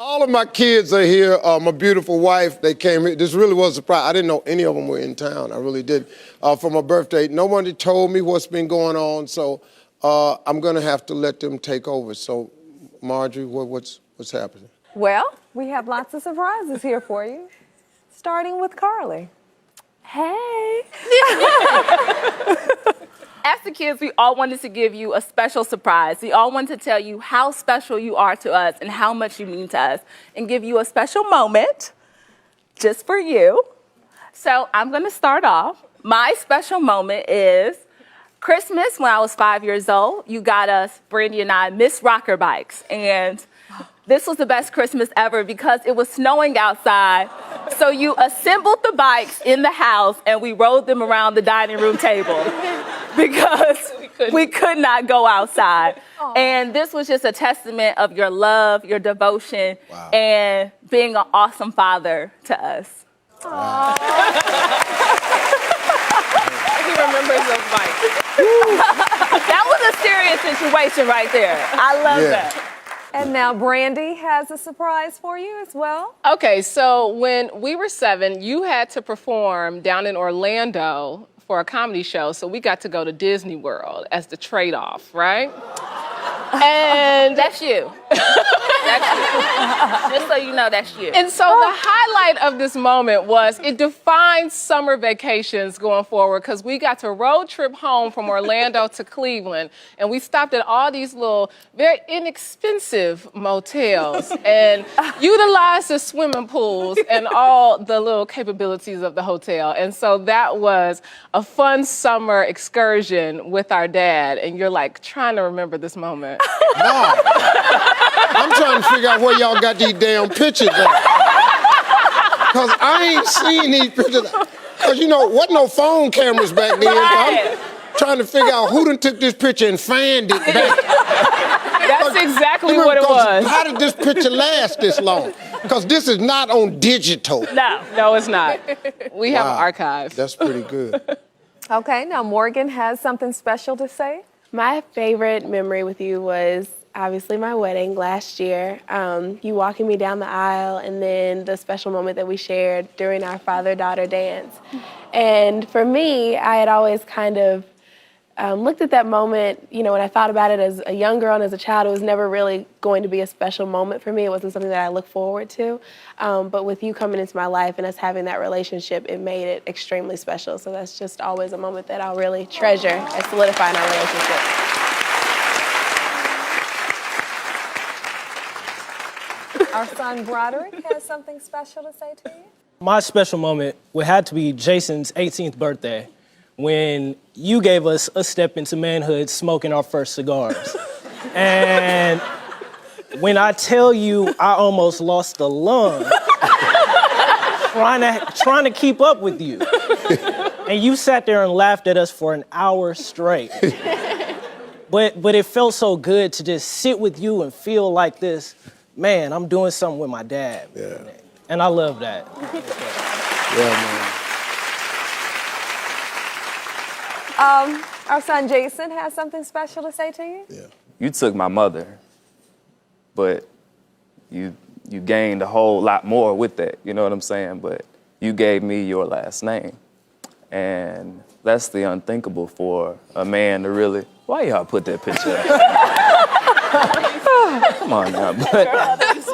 All of my kids are here. My beautiful wife, they came here. This really was a surprise. I didn't know any of them were in town. I really did. For my birthday, no one had told me what's been going on, so I'm going to have to let them take over. So, Marjorie, what's happening? Well, we have lots of surprises here for you, starting with Carly. Hey. As the kids, we all wanted to give you a special surprise. We all wanted to tell you how special you are to us and how much you mean to us and give you a special moment just for you. So I'm going to start off. My special moment is Christmas when I was 5 years old. You got us, Brandy and I, Miss Rocker bikes. And this was the best Christmas ever because it was snowing outside. So you assembled the bikes in the house and we rode them around the dining room table because we could not go outside. Aww. And this was just a testament of your love, your devotion, wow, and being an awesome father to us. Wow. He remembers those bikes. That was a serious situation right there. I love that. And now Brandy has a surprise for you as well. Okay, so when we were 7, you had to perform down in Orlando for a comedy show, so we got to go to Disney World as the trade-off, right? And that's you. That's you. Just so you know, that's you. And so the highlight of this moment was it defined summer vacations going forward because we got to road trip home from Orlando to Cleveland, and we stopped at all these little, very inexpensive motels and utilized the swimming pools and all the little capabilities of the hotel. And so that was a fun summer excursion with our dad, and you're like trying to remember this moment. No. I'm trying to figure out where y'all got these damn pictures at. Because I ain't seen these pictures. Because, you know, wasn't no phone cameras back then. Right. I'm trying to figure out who done took this picture and fanned it back. That's exactly what it was. How did this picture last this long? Because this is not on digital. No, it's not. We have an archive. That's pretty good. Okay, now Morgan has something special to say. My favorite memory with you was obviously my wedding last year. You walking me down the aisle, and then the special moment that we shared during our father-daughter dance. And for me, I had always kind of looked at that moment, you know, when I thought about it as a young girl and as a child, it was never really going to be a special moment for me. It wasn't something that I looked forward to. But with you coming into my life and us having that relationship, it made it extremely special. So that's just always a moment that I'll really treasure and solidify in our relationship. Our son Broderick has something special to say to you. My special moment would have to be Jason's 18th birthday, when you gave us a step into manhood smoking our first cigars. And when I tell you I almost lost a lung trying to keep up with you. And you sat there and laughed at us for an hour straight. But it felt so good to just sit with you and feel like this, man, I'm doing something with my dad. Yeah. And I love that. Yeah, man. Our son Jason has something special to say to you. Yeah. You took my mother, but you gained a whole lot more with that, you know what I'm saying? But you gave me your last name. And that's the unthinkable for a man to really, why y'all put that picture up? Come on now.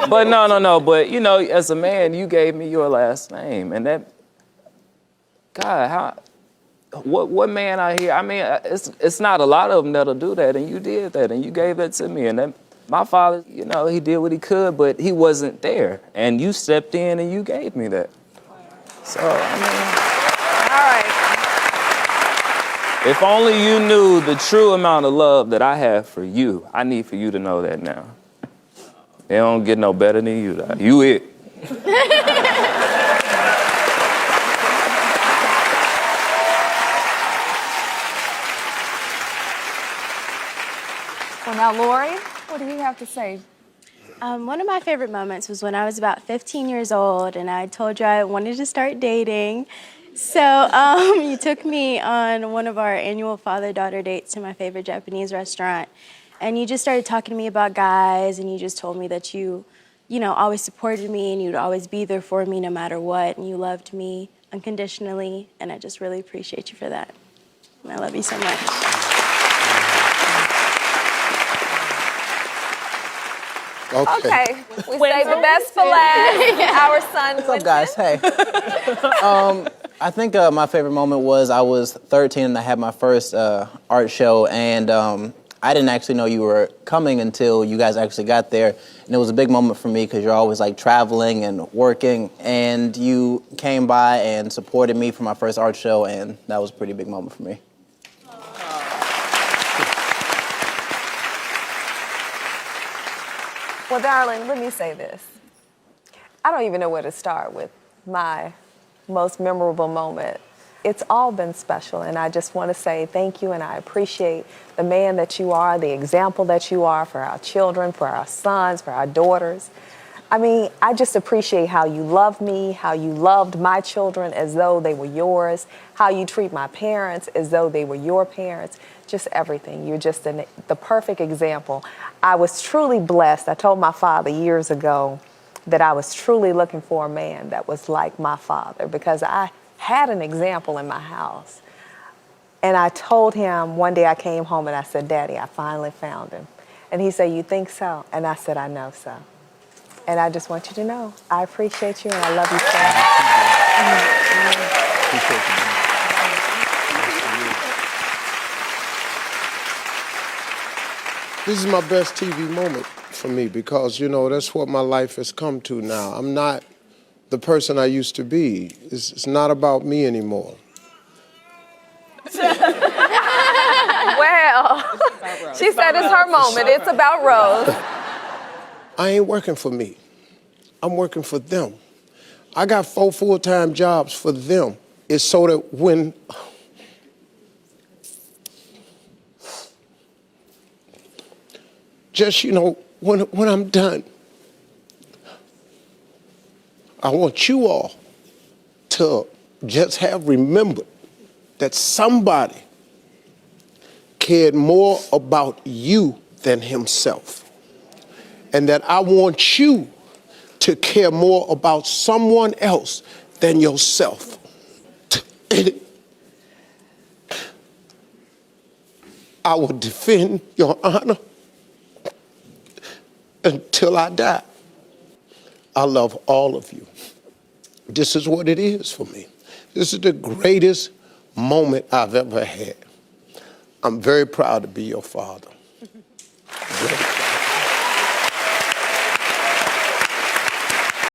But no. But, you know, as a man, you gave me your last name. And that, God, what man out here, I mean, it's not a lot of them that'll do that, and you did that, and you gave that to me. And that, my father, you know, he did what he could, but he wasn't there. And you stepped in and you gave me that. So, I mean. All right. If only you knew the true amount of love that I have for you. I need for you to know that now. They don't get no better than you. You it. Well, now, Lori, what do you have to say? One of my favorite moments was when I was about 15 years old and I told you I wanted to start dating. So you took me on one of our annual father-daughter dates to my favorite Japanese restaurant. And you just started talking to me about guys, and you just told me that you you know, always supported me and you'd always be there for me no matter what. And you loved me unconditionally. And I just really appreciate you for that. And I love you so much. Okay, we saved the best for last. Our son, What's up, guys? Hey. I think my favorite moment was I was 13 and I had my first art show, and I didn't actually know you were coming until you guys actually got there. And it was a big moment for me because you're always like traveling and working, and you came by and supported me for my first art show, and that was a pretty big moment for me. Well, darling, let me say this. I don't even know where to start with my most memorable moment. It's all been special, and I just want to say thank you, and I appreciate the man that you are, the example that you are for our children, for our sons, for our daughters. I mean, I just appreciate how you love me, how you loved my children as though they were yours, how you treat my parents as though they were your parents, just everything. You're just the perfect example. I was truly blessed. I told my father years ago that I was truly looking for a man that was like my father because I had an example in my house. And I told him, one day I came home and I said, Daddy, I finally found him. And he said, you think so? And I said, I know so. And I just want you to know, I appreciate you and I love you so much. This is my best TV moment for me because, you know, that's what my life has come to now. I'm not the person I used to be. It's not about me anymore. Well, she said it's her moment. It's about Rose. I ain't working for me. I'm working for them. I got 4 full-time jobs for them. It's so that when just, you know, when I'm done, I want you all to just have remembered that somebody cared more about you than himself. And that I want you to care more about someone else than yourself. I will defend your honor until I die. I love all of you. This is what it is for me. This is the greatest moment I've ever had. I'm very proud to be your father. Very proud.